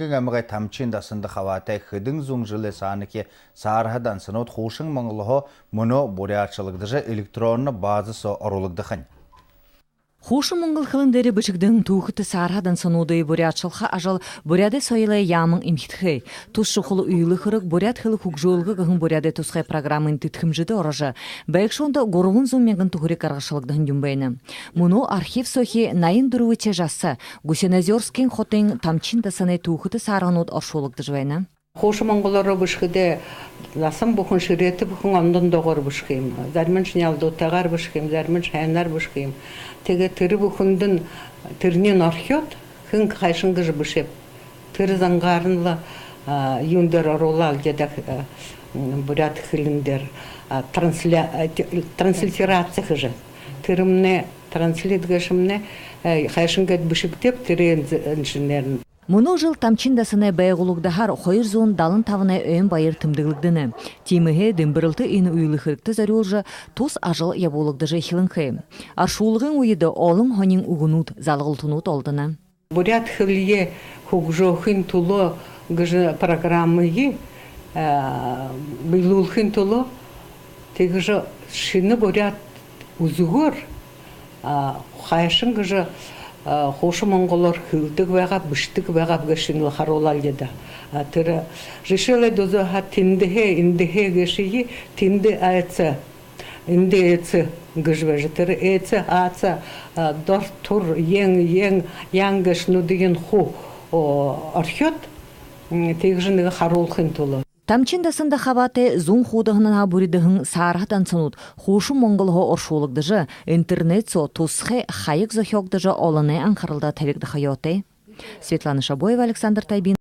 Гамгай тамчин дасында хаватай хыдың зуң жылы саныки саархадан сынот хушың маңлығы мұны бурятчылыгдыжы электронны базысы орулыгдыхын. Хушу монгол хылындары бычыгдың туухыты саархадан сануды бурятчылха ажал буряды сойлы ямың имхитхы. Тусшы хулы уйлы хырык бурят хылы хукжолғы гығын буряды тусхай программын тытхымжыды оражы. Бәйкшонда горуғын зуммегін туғыры карғашылыгдығын дүмбейні. Мұны архив сохи найын дұрувыча жасы Гусенозерскин хотын тамчин дасаны туухыты саархануд оршолыгды жвайны. Хушу монголары бушкыде ласым бухын ширети бухын амдан догор бушкыйм. Зармын шнялды тагар бушкыйм, зармын шайнар бушкыйм. Теге тыры бухындын тырнен архет, хын кайшынгыж бушеп. Тыры заңгарынла юндер оролал жедак бурят хилиндер транслитерация хыжы. Тырымне транслитгашымне кайшынгат бушептеп тыры инженерин. Мұны жыл тамчиндасыны бәйғылығдахар қойыр зон далын тавыны өйін байыр тымдығылдыны. Тиміге дымбырылты ені уйлы қырықты зарюлжы тос ажыл яболығдыжы хилынхы. Аршулығын уйыды олың хонин уғынут, залғылтынут олдыны. Бурят хылие хугжохын тулы гыжы программыйы билулхын тулы тегіжі шыны бурят узуғыр қайшын гыжы Хушу монголор хылдык вега быштык вега гешин лахаролал деда. Тыра решила доза ха индехе гешии тинде аэца. Инде эца гешвеже тыра эца аца дор тур ен янгешну деген ху архет тегжинге харолхын тулы. Тамчиндасында хабаты зун худығынан абуридығын саархатан сынут хушу монголға оршулыгдыжы интернет со тусхе хайық зохёгдыжы олыны анқарылда тәвекді хайоты. Светлана Шабоева, Александр Тайбин.